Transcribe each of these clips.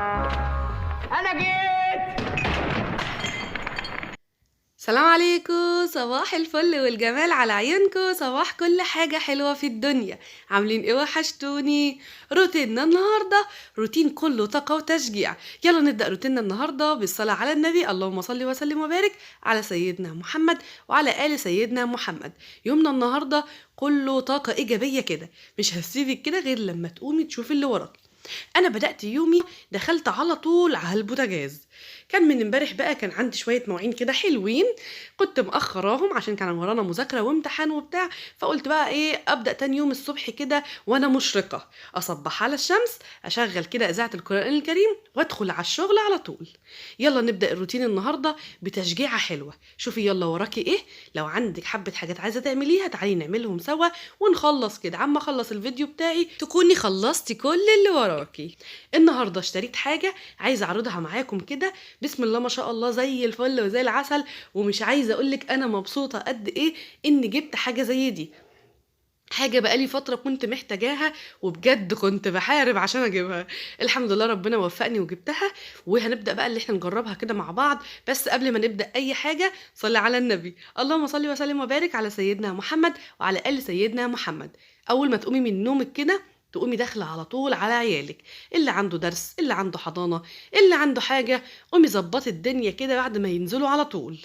انا جيت. السلام عليكم، صباح الفل والجمال على عيونكم، صباح كل حاجة حلوة في الدنيا. عاملين ايه؟ وحشتوني. روتيننا النهاردة روتين كله طاقة وتشجيع. يلا نبدأ روتيننا النهاردة بالصلاة على النبي. اللهم صل وسلم وبارك على سيدنا محمد وعلى آل سيدنا محمد. يومنا النهاردة كله طاقة إيجابية كده، مش هسيبك كده غير لما تقومي تشوفي اللي وراكي. انا بدأت يومي دخلت على طول على البوتاجاز. كان من امبارح بقى كان عندي شوية مواعين كده حلوين، كنت مأخراهم عشان كان ورانا مذاكرة وامتحان وبتاع. فقلت بقى ايه، أبدأ تاني يوم الصبح كده وانا مشرقة، اصبح على الشمس، اشغل كده إذاعة القرآن الكريم وادخل على الشغل على طول. يلا نبدأ الروتين النهاردة بتشجيعة حلوة. شوفي يلا وراكي ايه، لو عندك حبة حاجات عايزة تعمليها تعالي نعملهم سوا ونخلص كده. عما اخلص الفيديو بتاعي تكوني خلصتي كل اللي وراكي. النهارده اشتريت حاجة عايزة اعرضها معاكم كده، بسم الله ما شاء الله زي الفل وزي العسل. ومش عايزة اقولك انا مبسوطة قد ايه اني جبت حاجة زي دي. حاجة بقالي فترة كنت محتاجاها وبجد كنت بحارب عشان اجيبها. الحمد لله ربنا وفقني وجبتها. وهنبدأ بقى اللي احنا نجربها كده مع بعض. بس قبل ما نبدأ اي حاجة صلي على النبي. اللهم صل وسلم وبارك على سيدنا محمد وعلى آل سيدنا محمد. اول ما تقومي من نومك كده تقومي داخلة على طول على عيالك، اللي عنده درس، اللي عنده حضانة، اللي عنده حاجة. قومي ظبطي الدنيا كده بعد ما ينزلوا على طول.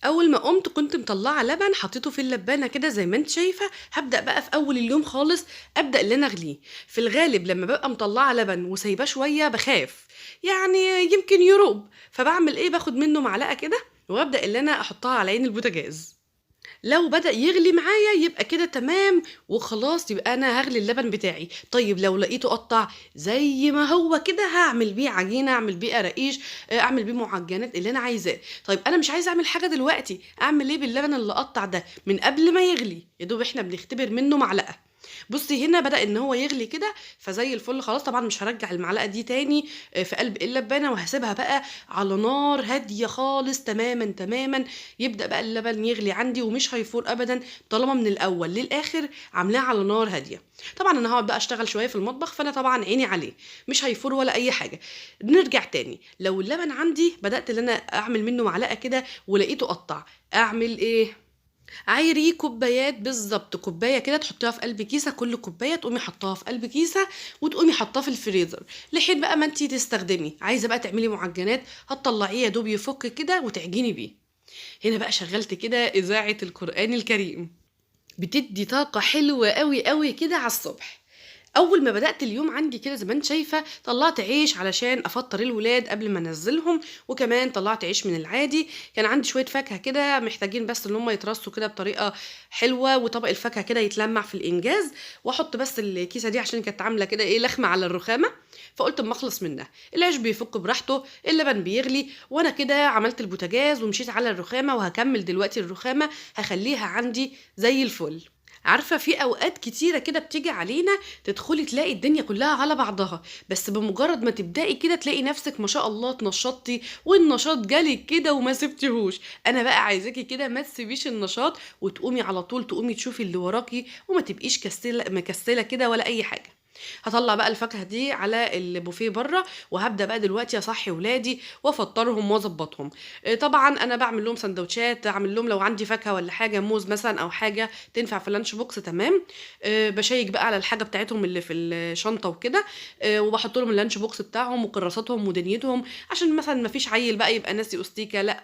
اول ما قمت كنت مطلعه لبن حطيته في اللبانه كده زي ما انت شايفه. هبدا بقى في اول اليوم خالص ابدا اللي انا اغليه. في الغالب لما ببقى مطلعه لبن وسايباه شويه بخاف يعني يمكن يروب، فبعمل ايه، باخد منه معلقه كده وابدا اللي انا احطها على عين البوتاجاز. لو بدأ يغلي معايا يبقى كده تمام وخلاص، يبقى انا هغلي اللبن بتاعي. طيب لو لقيته قطع زي ما هو كده هعمل بيه عجينه، اعمل بيه قراقيش، اعمل بيه معجنات اللي انا عايزاه. طيب انا مش عايزه اعمل حاجه دلوقتي، اعمل ايه باللبن اللي قطع ده من قبل ما يغلي؟ يا دوب احنا بنختبر منه معلقه. بصي هنا بدأ ان هو يغلي كده فزي الفل خلاص. طبعا مش هرجع المعلقه دي تاني في قلب اللبانه، وهسيبها بقى على نار هاديه خالص تماما تماما. يبدأ بقى اللبن يغلي عندي ومش هيفور ابدا طالما من الاول للاخر عاملاه على نار هاديه. طبعا انا هقعد بقى اشتغل شويه في المطبخ، فانا طبعا عيني عليه مش هيفور ولا اي حاجه. نرجع تاني، لو اللبن عندي بدأت ان انا اعمل منه معلقه كده ولقيته قطع، اعمل ايه؟ عايري كوبايات بالظبط، كوبايه كده تحطيها في قلب كيسه، كل كوبايه تقومي حطاها في قلب كيسه وتقومي حطاه في الفريزر لحين بقى ما انتي تستخدمي. عايزه بقى تعملي معجنات هتطلعيه يا دوب يفك كده وتعجني بيه. هنا بقى شغلت كده اذاعه القران الكريم، بتدي طاقه حلوه قوي قوي كده على الصبح. اول ما بدات اليوم عندي كده زي ما انت شايفه طلعت عيش علشان افطر الولاد قبل ما انزلهم، وكمان طلعت عيش من العادي. كان عندي شويه فاكهه كده محتاجين بس ان هم يترصوا كده بطريقه حلوه، وطبق الفاكهه كده يتلمع في الانجاز. واحط بس الكيسه دي عشان كانت عامله كده ايه لخمه على الرخامه، فقلت اما اخلص منها. العيش بيفك براحته، اللبن بيغلي، وانا كده عملت البوتاجاز ومشيت على الرخامه. وهكمل دلوقتي الرخامه هخليها عندي زي الفل. عارفة في أوقات كتيرة كده بتيجي علينا تدخلي تلاقي الدنيا كلها على بعضها، بس بمجرد ما تبدأي كده تلاقي نفسك ما شاء الله اتنشطتي والنشاط جالك كده وما سبتيهوش. أنا بقى عايزاكي كده ما تسيبيش النشاط وتقومي على طول تقومي تشوفي اللي وراكي وما تبقيش مكسلة كده ولا أي حاجة. هطلع بقى الفاكهه دي على البوفيه بره، وهبدا بقى دلوقتي اصحي ولادي وافطرهم واظبطهم. طبعا انا بعمل لهم سندوتشات، اعمل لهم لو عندي فاكهه ولا حاجه موز مثلا او حاجه تنفع في اللانش بوكس تمام. بشيك بقى على الحاجه بتاعتهم اللي في الشنطه وكده. وبحط لهم اللانش بوكس بتاعهم وكراساتهم ودنيتهم، عشان مثلا ما فيش عيل بقى يبقى ناسي استيكه، لا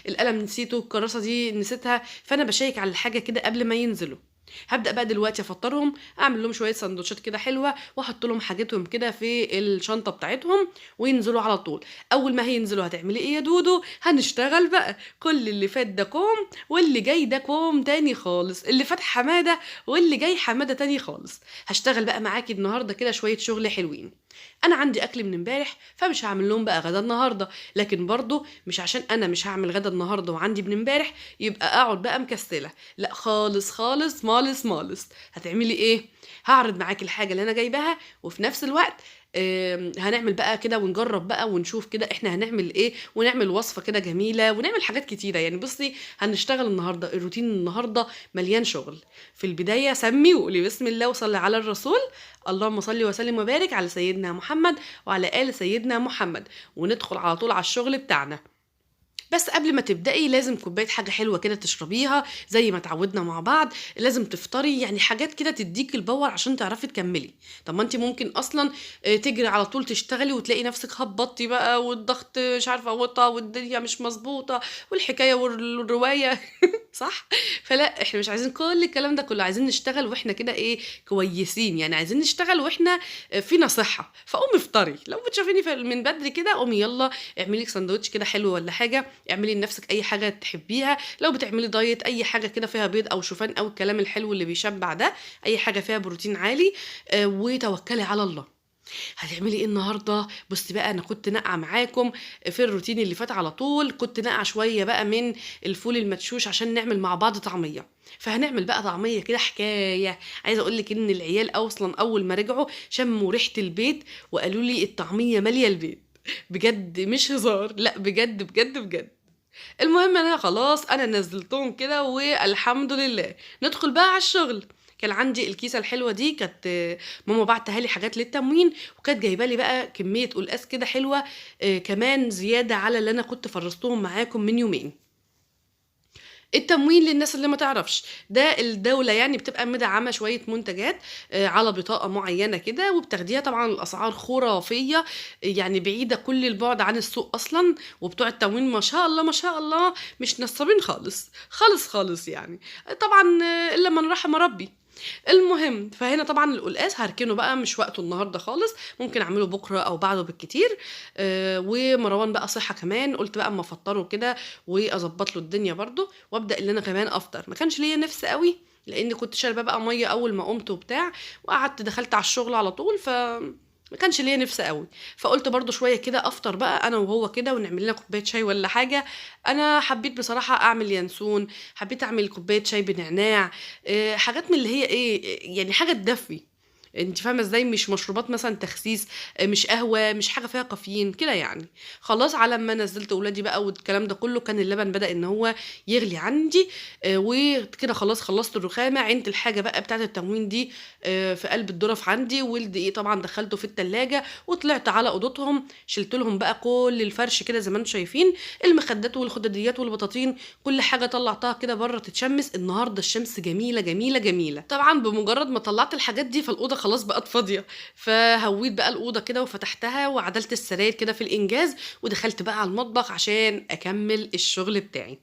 القلم نسيته، الكراسه دي نسيتها. فانا بشيك على الحاجه كده قبل ما ينزلوا. هبدأ بقى دلوقتي افطرهم، اعمل لهم شويه سندوتشات كده حلوه واحط لهم حاجتهم كده في الشنطه بتاعتهم وينزلوا على طول. اول ما هينزلوا هتعملي ايه يا دودو؟ هنشتغل بقى. كل اللي فات ده كوم واللي جاي ده كوم تاني خالص، اللي فات حماده واللي جاي حماده تاني خالص. هشتغل بقى معاكي النهارده كده شويه شغل حلوين. انا عندي اكل من امبارح فمش هعمل لهم بقى غدا النهارده، لكن برضو مش عشان انا مش هعمل غدا النهارده وعندي من امبارح يبقى اقعد بقى مكسله، لا خالص خالص مالص مالص. هتعملي ايه؟ هعرض معاكي الحاجه اللي انا جايباها وفي نفس الوقت هنعمل بقى كده ونجرب بقى ونشوف كده احنا هنعمل ايه، ونعمل وصفة كده جميلة، ونعمل حاجات كتيرة. يعني بصي هنشتغل النهاردة، الروتين النهاردة مليان شغل. في البداية سمي وقولي بسم الله وصلي على الرسول. اللهم صل وسلم وبارك على سيدنا محمد وعلى آل سيدنا محمد، وندخل على طول على الشغل بتاعنا. بس قبل ما تبدأي لازم كوباية حاجة حلوة كده تشربيها زي ما اتعودنا مع بعض. لازم تفطري، يعني حاجات كده تديك الباور عشان تعرفي تكملي. طب ما انت ممكن اصلا تجري على طول تشتغلي وتلاقي نفسك هبطتي بقى، والضغط مش عارفه وطى، والدنيا مش مظبوطه، والحكايه والروايه صح. فلا احنا مش عايزين كل الكلام ده كله، عايزين نشتغل واحنا كده ايه، كويسين. يعني عايزين نشتغل واحنا فينا صحه. فقومي افطري، لو بتشوفيني من بدري كده قومي يلا اعملي لك سندوتش كده حلو ولا حاجه، اعملي لنفسك اي حاجه تحبيها. لو بتعملي دايت اي حاجه كده فيها بيض او شوفان او الكلام الحلو اللي بيشبع ده، اي حاجه فيها بروتين عالي. وتوكلي على الله. هتعملي ايه النهارده؟ بصي بقى، انا كنت ناقعه معاكم في الروتين اللي فات على طول، كنت ناقعه شويه بقى من الفول المدشوش عشان نعمل مع بعض طعميه. فهنعمل بقى طعميه كده حكايه. عايزه اقول لك ان العيال اصلا اول ما رجعوا شموا ريحه البيت وقالوا لي الطعميه ماليه البيت. بجد مش هزار، لا بجد بجد بجد. المهم انا خلاص انا نزلتهم كده والحمد لله. ندخل بقى على الشغل. كان عندي الكيسه الحلوه دي، كانت ماما بعتها لي حاجات للتموين، وكانت جايبه لي بقى كميه قلقاس كده حلوه كمان زياده على اللي انا كنت فرستهم معاكم من يومين. التموين للناس اللي ما تعرفش، ده الدولة يعني بتبقى مدعمة شوية منتجات على بطاقة معينة كده، وبتاخديها. طبعا الأسعار خرافية، يعني بعيدة كل البعد عن السوق أصلا. وبتوع التموين ما شاء الله ما شاء الله مش نصابين خالص خالص خالص يعني. طبعا إلا من رحم ربي. المهم فهنا طبعا القلقاس هركنه بقى، مش وقته النهارده خالص، ممكن اعمله بكره او بعده بالكتير. ومروان بقى صحه كمان، قلت بقى اما افطره كده واظبط له الدنيا برضو، وابدا اللي انا كمان افطر. ما كانش ليا نفس قوي لاني كنت شاربه بقى ميه اول ما قمت وبتاع، وقعدت دخلت على الشغل على طول، ما كانش ليا نفس قوي. فقلت برضو شويه كده افطر بقى انا وهو كده، ونعمل لنا كوبايه شاي ولا حاجه. انا حبيت بصراحه اعمل ينسون، حبيت اعمل كوبايه شاي بنعناع. حاجات من اللي هي ايه، يعني حاجه تدفي. انت فاهمه ازاي؟ مش مشروبات مثلا تخسيس، مش قهوه، مش حاجه فيها كافيين كده يعني. خلاص على ما نزلت اولادي بقى والكلام ده كله، كان اللبن بدأ ان هو يغلي عندي. وكده خلاص خلصت الرخامه، عينت الحاجه بقى بتاعه التموين دي في قلب الظرف عندي، والدقيق طبعا دخلته في التلاجة، وطلعت على اوضتهم شلت لهم بقى كل الفرش كده زي ما انتم شايفين، المخدات والخداديات والبطاطين، كل حاجه طلعتها كده بره تتشمس. النهارده الشمس جميله جميله جميله. طبعا بمجرد ما طلعت الحاجات دي فالاوضه خلاص بقت فاضيه، فهويت بقى الاوضه كده وفتحتها وعدلت السراير كده في الانجاز، ودخلت بقى على المطبخ عشان اكمل الشغل بتاعي.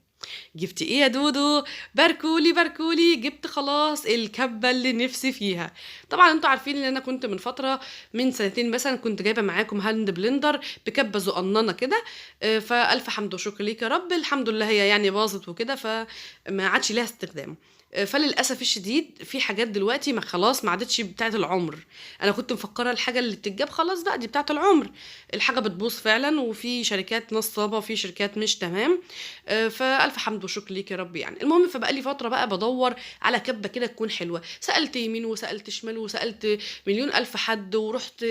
جبت ايه يا دودو؟ باركولي باركولي، جبت خلاص الكبه اللي نفسي فيها. طبعا انتوا عارفين ان انا كنت من فتره، من سنتين مثلا، كنت جايبه معاكم هاند بلندر بكبه زقننه كده. فالف حمد وشكر ليك يا رب. الحمد لله هي يعني باظت وكده فما عادش ليها استخدام. فللاسف الشديد في حاجات دلوقتي ما خلاص ما عادتش بتاعه العمر. انا كنت مفكره الحاجه اللي بتتجاب خلاص بقى دي بتاعه العمر. الحاجه بتبوظ فعلا، وفي شركات نصابه وفي شركات مش تمام. فالف حمد وشكر ليك يا رب يعني. المهم فبقى لي فتره بقى بدور على كبه كده تكون حلوه، سالت يمين وسالت شمال وسالت مليون الف حد، ورحت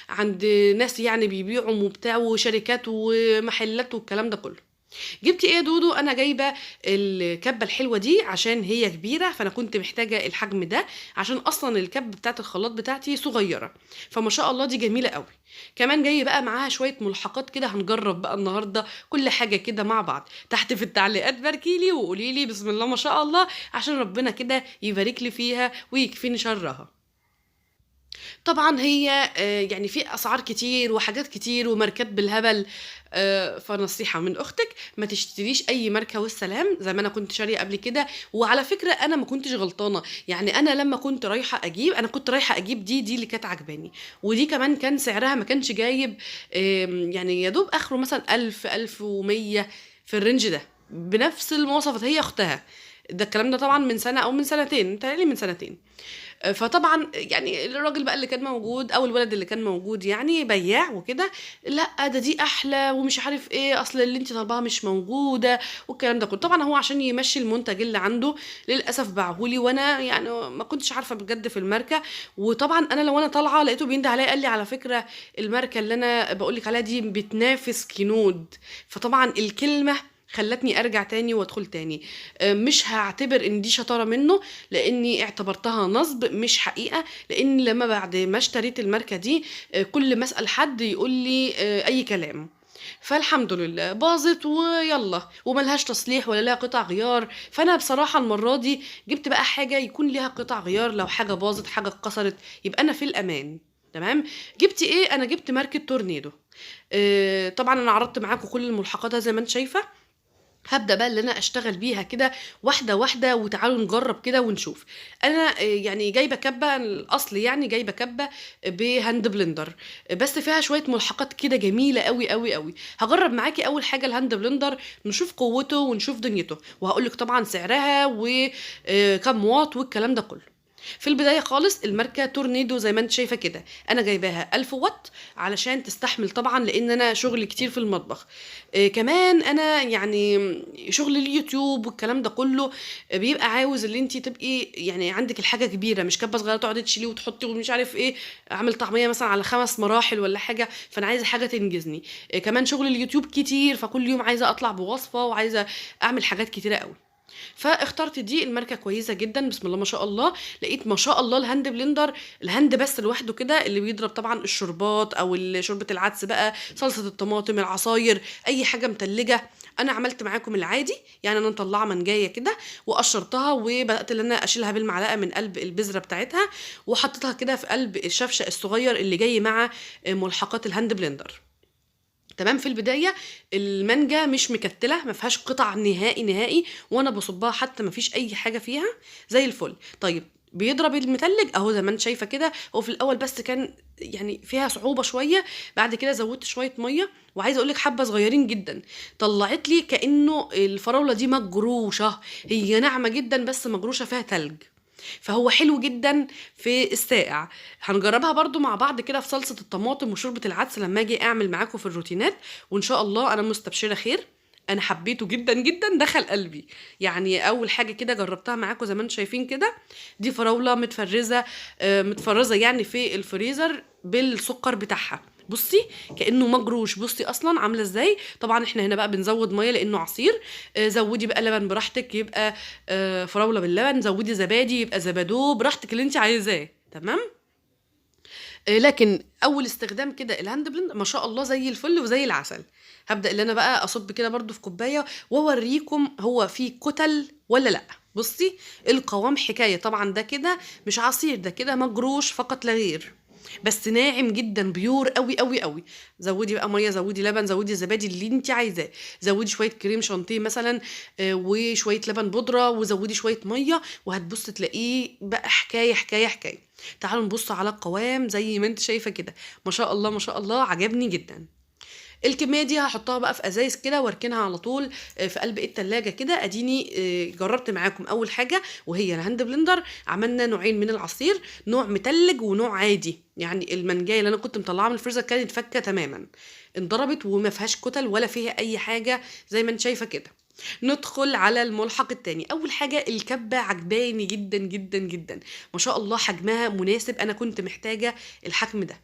عند ناس يعني بيبيعوا وبتاع وشركات ومحلات والكلام ده كله. جبت ايه يا دودو؟ انا جايبه الكبه الحلوه دي عشان هي كبيره، فانا كنت محتاجه الحجم ده عشان اصلا الكبه بتاعت الخلاط بتاعتي صغيره. فما شاء الله دي جميله قوي. كمان جاي بقى معاها شويه ملحقات كده، هنجرب بقى النهارده كل حاجه كده مع بعض. تحت في التعليقات باركيلي وقولي لي بسم الله ما شاء الله، عشان ربنا كده يبارك لي فيها ويكفيني شرها. طبعا هي يعني في اسعار كتير وحاجات كتير وماركات بالهبل. فنصيحة من اختك ما تشتريش اي ماركة والسلام زي ما انا كنت شارية قبل كده. وعلى فكرة انا ما كنتش غلطانة، يعني انا لما كنت رايحة اجيب، انا كنت رايحة اجيب دي اللي كانت عجباني، ودي كمان كان سعرها ما كانش جايب يعني يا دوب اخره مثلا 1100 في الرينج ده، بنفس المواصفات هي اختها. ده الكلام ده طبعا من سنة او من سنتين، متهيألي من سنتين. فطبعًا يعني الراجل بقى اللي كان موجود أو الولد اللي كان موجود يعني بياع وكده، لأ ده دي أحلى ومش عارف إيه، أصل اللي أنتِ طالباها مش موجودة والكلام ده كله. طبعًا هو عشان يمشّي المنتج اللي عنده للأسف باعه لي، وأنا يعني ما كنتش عارفة بجد في الماركة. وطبعًا أنا وأنا طالعة لقيته بينده عليَّ قال لي: "على فكرة الماركة اللي أنا باقول لِك عليها دي بتنافس كينود." فطبعًا الكلمة خلّتني أرجع تاني وأدخل تاني. مش هاعتبر إن دي شطارة منّه، لإني اعتبرتها نصب مش حقيقة، لإن لمّا بعد ما اشتريت الماركة دي كل ما أسأل حد يقول لي أي كلام. فالحمد لله باظت ويالّا، وما لهاش تصليح ولا ليها قطع غيار. فأنا بصراحة المرّة دي جِبت بقى حاجة يكون ليها قطع غيار، لو حاجة باظت، حاجة اتكسرت، يبقى أنا في الأمان. تمام. جِبت إيه، أنا جِبت ماركة تورنيدو. طبعًا أنا عرضت معاكم كل الملحقات أهي زي ما أنتِ شايفة. هابدأ بقى اللي أنا أشتغل بيها كده واحدة، واحدة، وتعالوا نجرّب كده ونشوف. أنا يعني جايبة كَبّة الأصل يعني جايبة كَبّة بهاند بلندر، بس فيها شوية ملحقات كده جميلة أوي، أوي، أوي. هاجرّب معاكِ أول حاجة الهاند بلندر، نشوف قوته ونشوف دنيته، وهاقول لِك طبعًا سعرها كام واط والكلام ده كلّه. في البداية خالص الماركة تورنيدو زي ما أنتِ شايفة كده، أنا جايباها 1000 واط علشان تستحمل طبعًا لإن أنا شغلي كتير في المطبخ. كمان أنا يعني شغل اليوتيوب والكلام ده كله بيبقى عاوز اللي أنتِ تبقي يعني عندِك الحاجة كبيرة، مش كَبّة صغيرة تقعدي تشيليه وتحطي ومش عارف إيه، أعمل طعمية مثلًا على 5 مراحل والّا حاجة، فأنا عايزة حاجة تنجزني. كمان شغل اليوتيوب كتير، فكل يوم عايزة أطلع بوصفة وعايزة أعمل حاجات كتيرة أوي. فاخترت دي، الماركة كويسة جدًا بسم الله ما شاء الله. لقيت ما شاء الله الهاند بلندر، الهاند بس لوحده كده اللي بيضرب طبعًا الشوربات أو شوربة العدس بقى، صلصة الطماطم، العصاير، أي حاجة متلجة. أنا عملت معاكم العادي، يعني أنا مطلعة منجاية كده وقشرتها وبدأت إن أنا أشيلها بالمعلقة من قلب البذرة بتاعتها، وحطيتها كده في قلب الشفشق الصغير اللي جاي مع ملحقات الهاند بلندر. تمام. في البداية المانجا مش مكتلة، ما فيهاش قطع نهائي، نهائي، وأنا باصُبّها حتى ما فيش أي حاجة فيها زي الفل. طيب بيضرب المتلج أهو زي ما أنتِ شايفة كده. هو في الأول بس كان يعني فيها صعوبة شوية، بعد كده زوّدت شوية مَيّة، وعايزة أقول لِك حبّة صغيّرين جدًا، طلّعت لي كإنه الفراولة دي مجروشة، هي ناعمة جدًا بس مجروشة فيها تلج. فهو حلو جدًا في الساقع. هنجرّبها برضه مع بعض كده في صلصة الطماطم وشوربة العدس لمّا آجي أعمل معاكم في الروتينات، وإن شاء الله أنا مستبشرة خير. أنا حبيته جدًا، جدًا، دخل قلبي. يعني أول حاجة كده جرّبتها معاكم زي ما أنتم شايفين كده، دي فراولة متفرّزة يعني في الفريزر بالسُكّر بتاعها. بُصّي كإنه مجروش، بُصّي أصلًا عاملة إزاي. طبعًا إحنا هنا بقى بنزوّد مَيّة لإنه عصير. زوّدي بقى لبن براحتك، يبقى فراولة باللبن، زوّدي زبادي يبقى زبادو، براحتك اللي أنتِ عايزاه. تمام. لكن أول استخدام كده الهاند بلند ما شاء الله زي الفل وزي العسل. هابدأ اللي أنا بقى أصُب كده برضه في كوباية وأورّيكم هو فيه كُتل والّا لأ. بُصّي القوام حكاية، طبعًا ده كده مش عصير، ده كده مجروش فقط لا غير، بس ناعم جدًا بيور أوي، أوي، أوي. زوّدي بقى مَيّة، زوّدي لبن، زوّدي زبادي اللي أنتِ عايزاه، زوّدي شوية كريم شانتيه مثلًا وشوية لبن بودرة وزوّدي شوية مَيّة، وهتبُصّي تلاقيه بقى حكاية، حكاية، حكاية. تعالوا نبُص على القوام زي ما أنتِ شايفة كده، ما شاء الله، ما شاء الله عجبني جدًا. الكمية دي هاحطها بقى في أزايز كده واركنها على طول في قلب التلاجة كده. أديني جرّبت معاكم أول حاجة وهي الهاند بلندر، عملنا نوعين من العصير، نوع متلج ونوع عادي. يعني المانجاية اللي أنا كنت مطلّعاها من الفريزر كانت فكة تمامًا، انضربت وما فيهاش كُتل ولا فيها أي حاجة زي ما أنتِ شايفة كده. ندخل على الملحق التاني. أول حاجة الكبة عاجباني جدًا، جدًا، جدًا، ما شاء الله حجمها مناسب، أنا كنت محتاجة الحجم ده.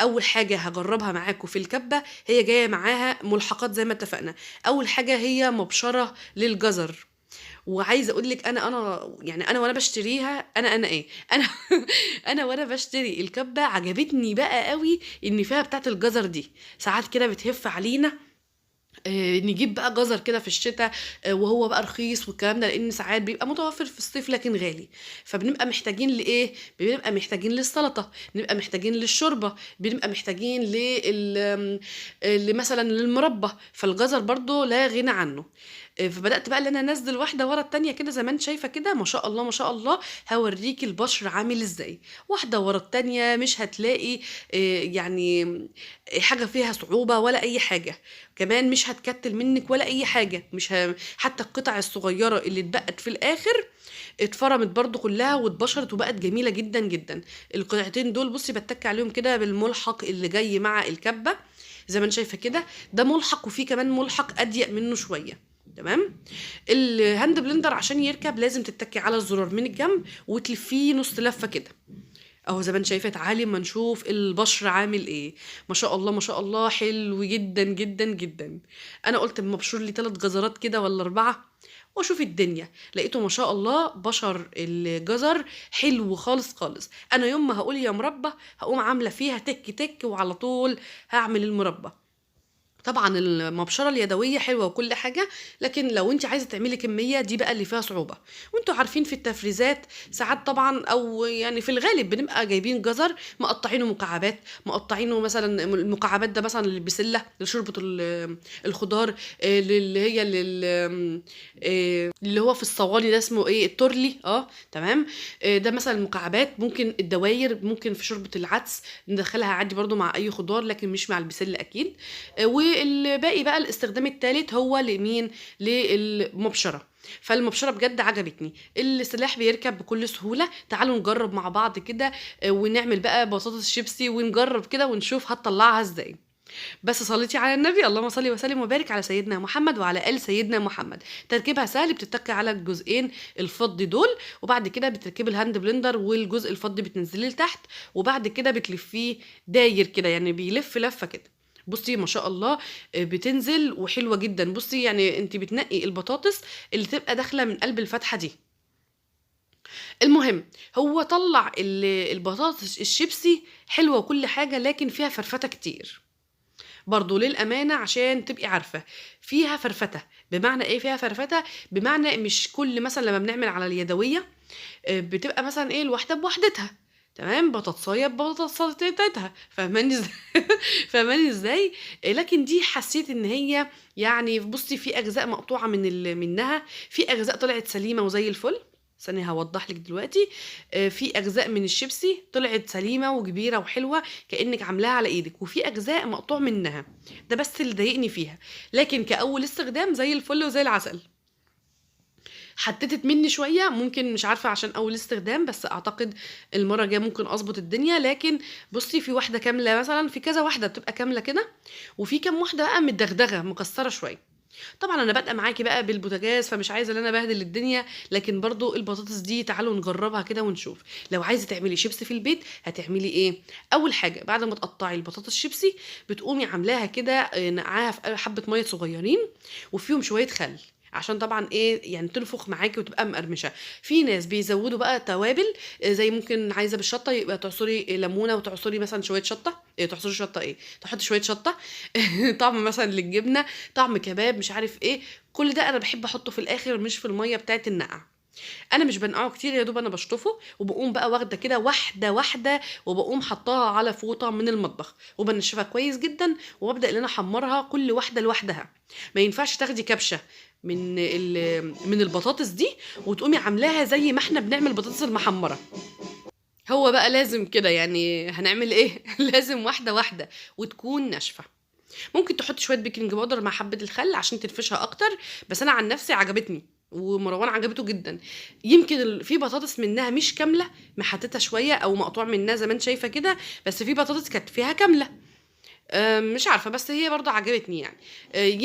أول حاجة هاجرّبها معاكم في الكبة، هي جاية معاها ملحقات زي ما اتفقنا. أول حاجة هي مبشرة للجزر، وعايزة أقول لِك أنا يعني أنا وأنا باشتريها أنا إيه، أنا أنا وأنا باشتري الكبة عجبتني بقى أوي إن فيها بتاعة الجزر دي. ساعات كده بتهِف علينا نجيب بقى جزر كده في الشتا وهو بقى رخيص والكلام ده، لإن ساعات بيبقى متوفّر في الصيف لكن غالي. فبنبقى محتاجين لإيه، بنبقى محتاجين للسلطة، بنبقى محتاجين للشوربة، بنبقى محتاجين لل آمم مثلًا للمربى، فالجزر برضه لا غنى عنه. فبدأت بقى اللي أنا أنزّل واحدة ورا التانية كده زي ما أنتِ شايفة كده، ما شاء الله، ما شاء الله. هاورّيكِ البشر عامل إزاي، واحدة ورا التانية مش هتلاقي يعني حاجة فيها صعوبة ولا أي حاجة. كمان مش مش هتكتل منك ولا اي حاجه، مش حتى القطع الصغيره اللي اتبقت في الاخر اتفرمت برضو كلها واتبشرت وبقت جميله جدا جدا. القطعتين دول بصي بتك عليهم كده بالملحق اللي جاي مع الكبه زي ما انت شايفه كده، ده ملحق وفيه كمان ملحق اضيق منه شويه. تمام. الهاند بلندر عشان يركب لازم تتكي على الزرار من الجنب وتلفيه نص لفه كده اهو زي ما انت شايفه. تعالي ما نشوف البشر عامل ايه. ما شاء الله ما شاء الله، حلو جدا جدا جدا. انا قلت اما ابشر لي 3 جزرات كده ولا 4 واشوف الدنيا، لقيته ما شاء الله بشر الجزر حلو خالص خالص. انا يوم ما هقول يا مربى هقوم عامله فيها تك تك وعلى طول هعمل المربى. طبعا المبشره اليدويه حلوه وكل حاجه، لكن لو انت عايزه تعملي كميه دي بقى اللي فيها صعوبه. وانتوا عارفين في التفريزات ساعات طبعا، او يعني في الغالب بنبقى جايبين جزر مقطعينه مكعبات، مقطعينه مثلا المكعبات ده مثلا للبسله لشوربه الخضار، اللي هي اللي هو في الصواني ده اسمه ايه، التورلي. تمام. ده مثلا المكعبات. ممكن الدواير ممكن في شوربه العدس ندخلها عادي برضو مع اي خضار، لكن مش مع البسله اكيد. والباقي بقى الاستخدام الثالث هو لمين؟ للمبشره. فالمبشره بجد عجبتني، السلاح بيركب بكل سهوله. تعالوا نجرب مع بعض كده ونعمل بقى بطاطس شيبسي ونجرب كده ونشوف هتطلعها ازاي. بس صليتي على النبي، اللهم صل وسلم وبارك على سيدنا محمد وعلى ال سيدنا محمد. تركيبها سهل، بتتكي على الجزئين الفضي دول، وبعد كده بتركبي الهاند بلندر والجزء الفضي بتنزليه لتحت، وبعد كده بتلفيه داير كده، يعني بيلف لفه كده. بصي ما شاء الله بتنزل وحلوه جدا. بصي يعني انت بتنقي البطاطس اللي تبقى داخله من قلب الفتحه دي. المهم هو طلع البطاطس الشيبسي حلوه وكل حاجه، لكن فيها فرفته كتير برضو للأمانة عشان تبقي عارفة. فيها فرفتة. بمعنى ايه فيها فرفتة؟ بمعنى مش كل مثلا لما بنعمل على اليدوية بتبقى مثلا ايه الواحدة بوحدتها، تمام، بطاطسايه ببطاطسايتها، فاهماني ازاي؟ فاهماني ازاي؟ لكن دي حسيت ان هي يعني بصي في اجزاء مقطوعه منها، في اجزاء طلعت سليمه وزي الفل. ثانية هوضح لك دلوقتي. في اجزاء من الشيبسي طلعت سليمه وكبيره وحلوه كانك عاملاها على ايدك، وفي اجزاء مقطوع منها، ده بس اللي ضايقني فيها. لكن كاول استخدام زي الفل وزي العسل. حتتت مني شويه، ممكن مش عارفه عشان اول استخدام، بس اعتقد المره الجايه ممكن اظبط الدنيا. لكن بصي في واحده كامله مثلا، في كذا واحده بتبقى كامله كده، وفي كام واحده بقى متدغدغه مكسره شويه. طبعا انا بادئه معاكي بقى بالبوتاجاز، فمش عايزه ان انا بهدل الدنيا، لكن برضو البطاطس دي تعالوا نجربها كده ونشوف. لو عايزه تعملي شيبسي في البيت هتعملي ايه؟ اول حاجه بعد ما تقطعي البطاطس شيبسي بتقومي عاملاها كده نقعاها في حبه ميه صغيرين وفيهم شويه خل، عشان طبعا ايه يعني تنفخ معاكي وتبقى مقرمشه. في ناس بيزودوا بقى توابل، زي ممكن عايزه بالشطه يبقى تعصري ليمونه وتعصري مثلا شويه شطه، تعصري شطه ايه، تحطي شويه شطه طعم مثلا للجبنه، طعم كباب، مش عارف ايه. كل ده انا بحب احطه في الاخر مش في الميه بتاعت النقع. انا مش بنقعه كتير، يا دوب انا بشطفه وبقوم بقى واخده كده واحده واحده، وبقوم حطاها على فوطه من المطبخ وبنشفها كويس جدا، وببدا ان انا احمرها كل واحده لوحدها. ما ينفعش تاخدي كبشه من البطاطس دي وتقومي عاملاها زي ما احنا بنعمل البطاطس المحمره. هو بقى لازم كده، يعني هنعمل ايه؟ لازم واحده واحده وتكون ناشفه. ممكن تحطي شويه بيكنج باودر مع حبه الخل عشان تنفشها اكتر، بس انا عن نفسي عجبتني ومروان عجبته جدا. يمكن في بطاطس منها مش كامله محتتها شويه او مقطوع منها زي ما انت شايفه كده، بس في بطاطس كانت فيها كامله. مش عارفه، بس هي برضه عجبتني يعني.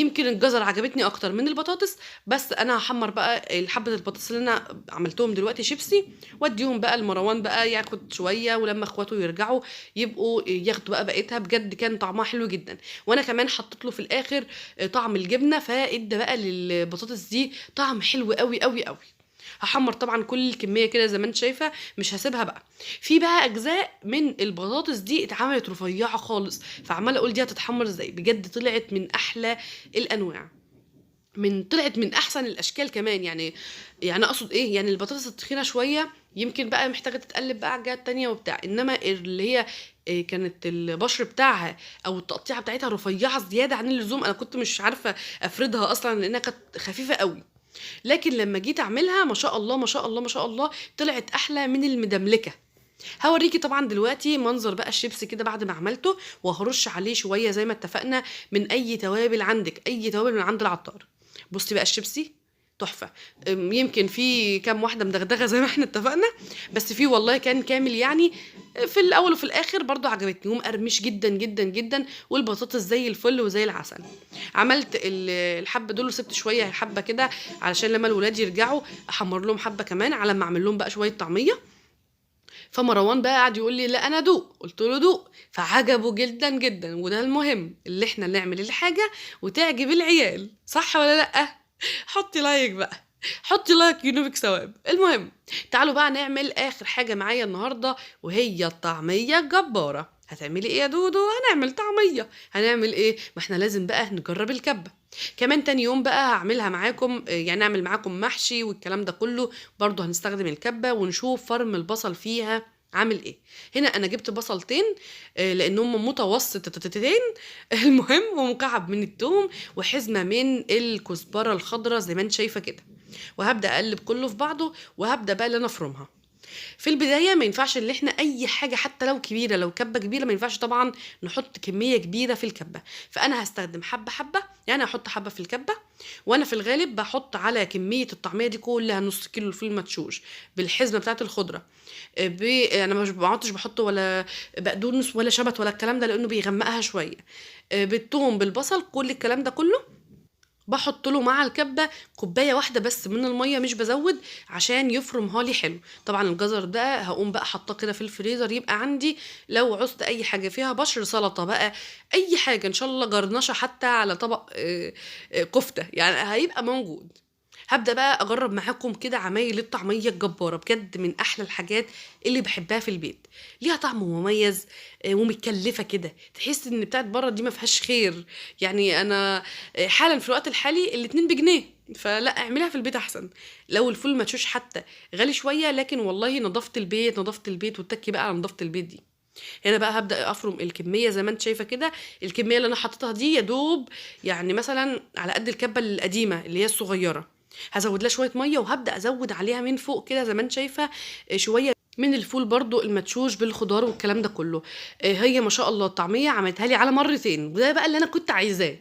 يمكن الجزر عجبتني اكتر من البطاطس، بس انا هحمر بقى حبه البطاطس اللي انا عملتهم دلوقتي شيبسي واديهم بقى لمروان بقى ياخد شويه، ولما اخواته يرجعوا يبقوا ياخدوا بقى بقيتها. بجد كان طعمها حلو جدا، وانا كمان حطيت له في الاخر طعم الجبنه، فادى بقى للبطاطس دي طعم حلو قوي قوي قوي. هحمر طبعا كل الكميه كده زي ما انت شايفه، مش هسيبها بقى. في بقى اجزاء من البطاطس دي اتعملت رفيعه خالص، فعماله اقول دي هتتحمر ازاي. بجد طلعت من احلى الانواع، طلعت من احسن الاشكال كمان. يعني اقصد ايه، يعني البطاطس التخينه شويه يمكن بقى محتاجه تتقلب بقى على الجهه التانيه وبتاع، انما اللي هي كانت البشر بتاعها او التقطيعه بتاعتها رفيعه زياده عن اللزوم، انا كنت مش عارفه افردها اصلا لانها كانت خفيفه قوي. لكن لما جيت اعملها ما شاء الله ما شاء الله ما شاء الله طلعت احلى من المدملكه. هوريكي طبعا دلوقتي منظر بقى الشيبس كده بعد ما عملته، وهرش عليه شويه زي ما اتفقنا من اي توابل عندك، اي توابل من عند العطار. بصي بقى الشيبسي تحفه. يمكن في كام واحده مدغدغه زي ما احنا اتفقنا، بس في والله كان كامل يعني. في الاول وفي الاخر برضو عجبتني، ومقرمش جدا جدا جدا، والبطاطس زي الفل وزي العسل. عملت الحبه دول وسبت شويه حبه كده علشان لما الولاد يرجعوا احمر لهم حبه كمان على ما اعمل لهم بقى شويه طعميه. فمروان بقى قعد يقول لي لا انا دوق، قلت له دوق، فعجبه جدا جدا. وده المهم، اللي احنا نعمل الحاجه وتعجب العيال، صح ولا لا؟ حطي لايك بقى، حطي لايك ينوبك ثواب. المهم، تعالوا بقى نعمل اخر حاجه معايا النهارده، وهي الطعميه الجباره. هتعملي ايه يا دودو؟ هنعمل طعميه. هنعمل ايه؟ ما احنا لازم بقى نجرب الكبه. كمان تاني يوم بقى هعملها معاكم، يعني اعمل معاكم محشي والكلام ده كله. برضو هنستخدم الكبه ونشوف فرم البصل فيها عامل ايه. هنا انا جبت بصلتين لانهم متوسطتين المهم، ومكعب من الثوم، وحزمه من الكزبره الخضراء زي ما انت شايفه كده. وهبدا اقلب كله في بعضه، وهبدا بقى اللي انا افرمها. في البدايه ما ينفعش ان احنا اي حاجه حتى لو كبيره، لو كبه كبيره ما ينفعش طبعا نحط كميه كبيره في الكبه. فانا هستخدم حبه حبه، يعني هحط حبه في الكبه. وانا في الغالب بحط على كميه الطعميه دي كلها نص كيلو الفول مدشوش بالحزمه بتاعه الخضره. انا مش بقعدش بحط ولا بقدونس ولا شبت ولا الكلام ده لانه بيغمقها شويه. بالثوم بالبصل كل الكلام ده كله بحط له مع الكبه كوبايه واحده بس من الميه، مش بزود، عشان يفرمها لي حلو. طبعا الجزر ده هقوم بقى حاطاه كده في الفريزر يبقى عندي لو عوزت اي حاجه فيها بشر، سلطه بقى، اي حاجه ان شاء الله، جرنشه حتى على طبق كفته، يعني هيبقى موجود. هبدأ بقى أجرب معاكم كده عمايل الطعمية الجبارة، بجد من أحلى الحاجات اللي بحبها في البيت. ليها طعم مميز، ومتكلفة كده، تحس إن بتاعت بره دي ما فيهاش خير. يعني أنا حالا في الوقت الحالي الاتنين بجنيه، فلا اعملها في البيت أحسن. لو الفول مدشوش حتى غالي شوية، لكن والله نظافة البيت، نظافة البيت، واتكي بقى على نظافة البيت دي. هنا بقى هبدأ أفرم الكمية زي ما انت شايفة كده. الكمية اللي أنا حطيتها دي يا دوب يعني مثلا على قد الكبة القديمة اللي هي الصغيرة. هزود لها شويه ميه، وهبدا ازود عليها من فوق كده زي ما انت شايفه شويه من الفول برضو المدشوش بالخضار والكلام ده كله. هي ما شاء الله الطعميه عملتها لي على مرتين، وده بقى اللي انا كنت عايزاه.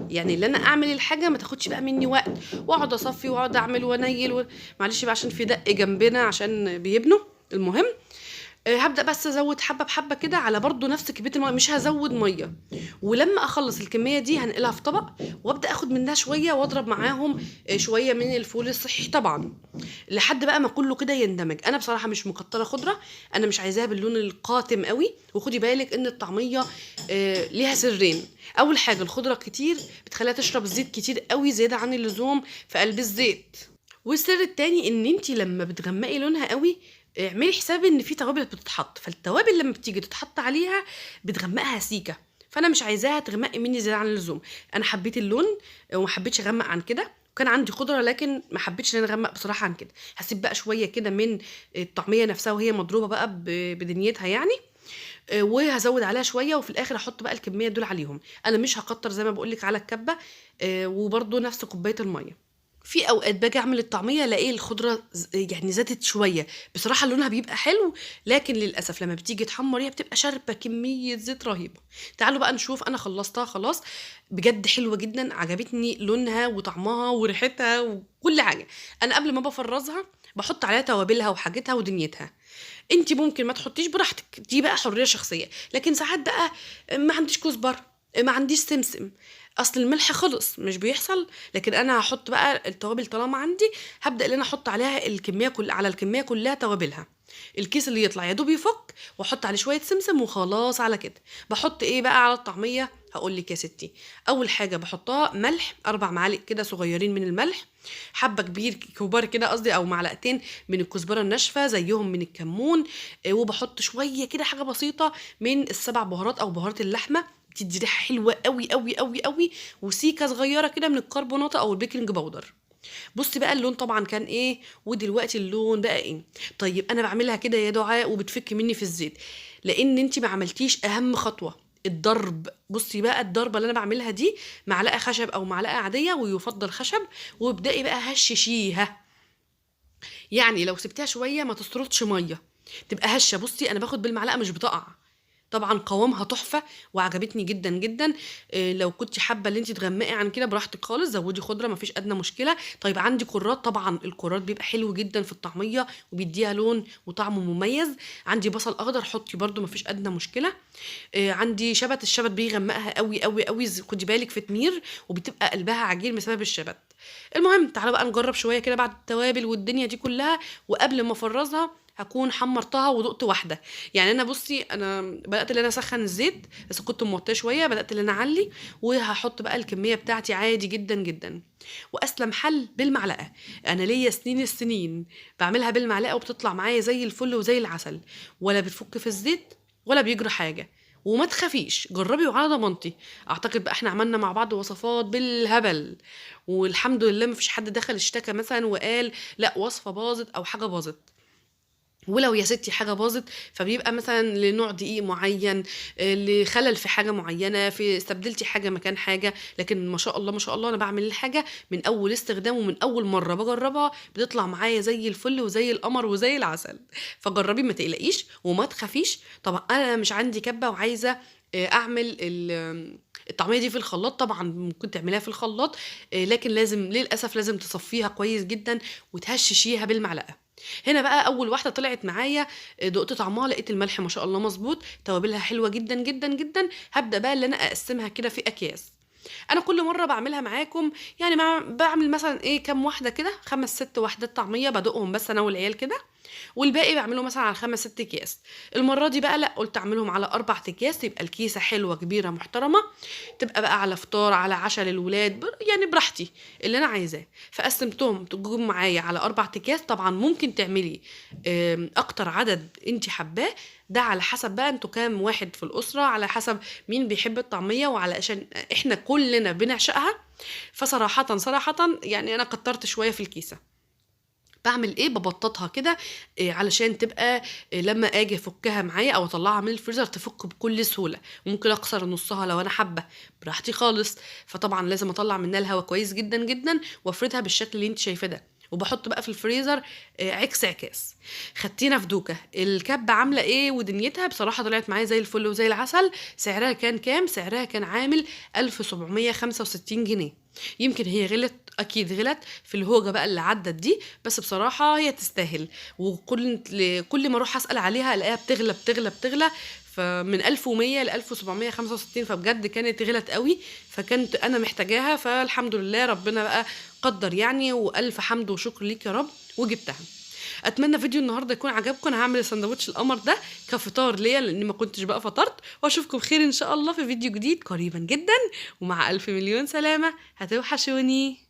يعني اللي انا اعمل الحاجه ما تاخدش بقى مني وقت، واقعد اصفي واقعد اعمل وانيل معلش بقى عشان في دق جنبنا عشان بيبنوا. المهم، هبدأ بس ازود حبة بحبة كده على برضو نفس كمية المية، مش هزود مية. ولما اخلص الكمية دي هنقلها في طبق، وابدأ اخد منها شوية واضرب معاهم شوية من الفول الصحي طبعا، لحد بقى ما كله كده يندمج. انا بصراحة مش مكترة خضرة، انا مش عايزاها باللون القاتم قوي. وخدي بالك ان الطعمية ليها سرين. اول حاجة الخضرة كتير بتخليها تشرب زيت كتير قوي زيادة عن اللزوم في قلب الزيت. والسر التاني ان انتي لما بتغمقي لونها قوي، اعملي حساب ان في توابل بتتحط، فالتوابل لما بتيجي تتحط عليها بتغمقها سيكه. فانا مش عايزاها تغمقي مني زياده عن اللزوم. انا حبيت اللون وما حبيتش اغمق عن كده. وكان عندي خضره لكن ما حبيتش ان انا اغمق بصراحه عن كده. هسيب بقى شويه كده من الطعميه نفسها وهي مضروبه بقى بدنيتها يعني. وهزود عليها شويه، وفي الاخر احط بقى الكميه دول عليهم. انا مش هكتر زي ما بقولك على الكبه. وبرده نفس كوبايه الميه. في اوقات باجي اعمل الطعميه الاقي الخضره يعني زادت شويه. بصراحه لونها بيبقى حلو، لكن للاسف لما بتيجي تحمريها بتبقى شاربه كميه زيت رهيبه. تعالوا بقى نشوف، انا خلصتها خلاص. بجد حلوه جدا، عجبتني لونها وطعمها وريحتها وكل حاجه. انا قبل ما بفرزها بحط عليها توابلها وحاجتها ودنيتها. انت ممكن ما تحطيش براحتك، دي بقى حريه شخصيه. لكن ساعات بقى ما عنديش كزبره، ما عنديش سمسم، اصل الملح خلص مش بيحصل. لكن انا هحط بقى التوابل طالما عندي. هبدا ان انا احط عليها الكميه على الكميه كلها توابلها. الكيس اللي يطلع يا دوب يفك، واحط عليه شويه سمسم وخلاص على كده. بحط ايه بقى على الطعميه؟ هقول لك يا ستي. اول حاجه بحطها ملح، 4 معالق كده صغيرين من الملح. حبه كبار كده قصدي، او معلقتين من الكزبره الناشفه زيهم من الكمون. وبحط شويه كده حاجه بسيطه من ال7 بهارات او بهارات اللحمه، بتدي ريحه حلوه قوي قوي قوي قوي. وسيكه صغيره كده من الكربونات او البيكنج باودر. بصي بقى اللون طبعا كان ايه، ودلوقتي اللون بقى ايه. طيب انا بعملها كده يا دعاء وبتفك مني في الزيت، لان انت ما عملتيش اهم خطوه، الضرب. بصي بقى الضربه اللي انا بعملها دي، معلقه خشب او معلقه عاديه، ويفضل خشب. وابدأي بقى هششيها، يعني لو سبتيها شويه ما تستردش ميه. تبقى هشه. بصي انا باخد بالمعلقه مش بتقع. طبعا قوامها تحفه وعجبتني جدا جدا. لو كنت حابه ان انت تغمقي عن كده براحتك خالص، زودي خضره مفيش ادنى مشكله. طيب عندي كرات، طبعا الكرات بيبقى حلو جدا في الطعميه وبيديها لون وطعم مميز. عندي بصل اخضر حطي برده مفيش ادنى مشكله. عندي شبت، الشبت بيغمقها قوي قوي قوي، خدي بالك في تمير وبتبقى قلبها عجين بسبب الشبت. المهم تعالوا بقى نجرب شويه كده بعد التوابل والدنيا دي كلها، وقبل ما افرزها هكون حمرتها ودقت واحده. يعني انا بصي انا بدات ان انا اسخن الزيت، بس كنت موطيه شويه، بدات ان انا اعلي وهحط بقى الكميه بتاعتي عادي جدا جدا. واسلم حل بالمعلقه. انا ليا سنين السنين بعملها بالمعلقه وبتطلع معايا زي الفل وزي العسل، ولا بتفك في الزيت ولا بيجرى حاجه. وما تخافيش جربي وعلى ضمانتي. اعتقد بقى احنا عملنا مع بعض وصفات بالهبل، والحمد لله مفيش حد دخل اشتكى مثلا وقال لا وصفه باظت او حاجه باظت. ولو يا ستي حاجة باظت فبيبقى مثلا لنوع دقيق معين، لخلل في حاجة معينة، في استبدلتي حاجة مكان حاجة. لكن ما شاء الله ما شاء الله أنا بعمل الحاجة من أول استخدام ومن أول مرة بجربها بتطلع معايا زي الفل وزي القمر وزي العسل. فجربي ما تقلقيش وما تخافيش. طبعا أنا مش عندي كبة وعايزة أعمل الطعمية دي في الخلاط، طبعا ممكن تعمليها في الخلاط، لكن لازم للأسف لازم تصفيها كويس جدا وتهششيها بالمعلقة. هنا بقى اول واحده طلعت معايا، دقت طعمها لقيت الملح ما شاء الله مظبوط، توابلها حلوه جدا جدا جدا. هبدا بقى اللي انا اقسمها كده في اكياس. انا كل مره بعملها معاكم يعني بعمل مثلا ايه كام واحده كده، 5 6 وحدات طعميه بدوقهم بس انا والعيال كده، والباقي بعمله مثلا على 5 6 اكياس. المره دي بقى لا، قلت اعملهم على 4 اكياس يبقى الكيسه حلوه كبيره محترمه، تبقى بقى على فطار على عشاء للولاد يعني براحتي اللي انا عايزاه. فقسمتهم تجيبوا معايا على 4 اكياس. طبعا ممكن تعملي اكتر عدد انت حباه، ده على حسب بقى انتوا كام واحد في الاسره، على حسب مين بيحب الطعميه، وعلى عشان احنا كلنا بنعشقها. فصراحه صراحه يعني انا كترت شويه في الكيسه. باعمل إيه، بابطّطها كده علشان تبقى لمّا آجي أفُكّها معايا أو أطلّعها من الفريزر تفُك بكل سهولة. ممكن أكسر نُصّها لو أنا حابة، براحتي خالص. فطبعًا لازم أطلّع منها الهوا كويس جدًا، جدًا، وأفردها بالشكل اللي أنتِ شايفاه ده. وباحُط بقى في الفريزر عِكس عكاس. خدتينا في دوكة، الكَبّة عاملة إيه ودنيتها؟ بصراحة طلعت معايا زي الفل وزي العسل. سعرها كان كام؟ سعرها كان عامل 1765 جنيه. يمكن هي غِلِت، أكيد غِلِت في الهوجة بقى اللي عدّت دي، بس بصراحة هي تستاهل. كل ما أروح أسأل عليها ألاقيها بتغلى، بتغلى، بتغلى، فمن 1100 ل1765، فبجد كانت غِلَت أوي، فكنت أنا محتاجاها. فالحمد لله ربنا بقى قدّر يعني، وألف حمد وشكر ليك يا رب وجبتها. أتمنى فيديو النهارده يكون عجبكم. أنا هاعمل الساندوتش القمر ده كفطار ليّا لإني ما كنتش بقى فطرت، وأشوفكم خير إن شاء الله في فيديو جديد قريبًا جدًا، ومع ألف مليون سلامة، هتوحشوني.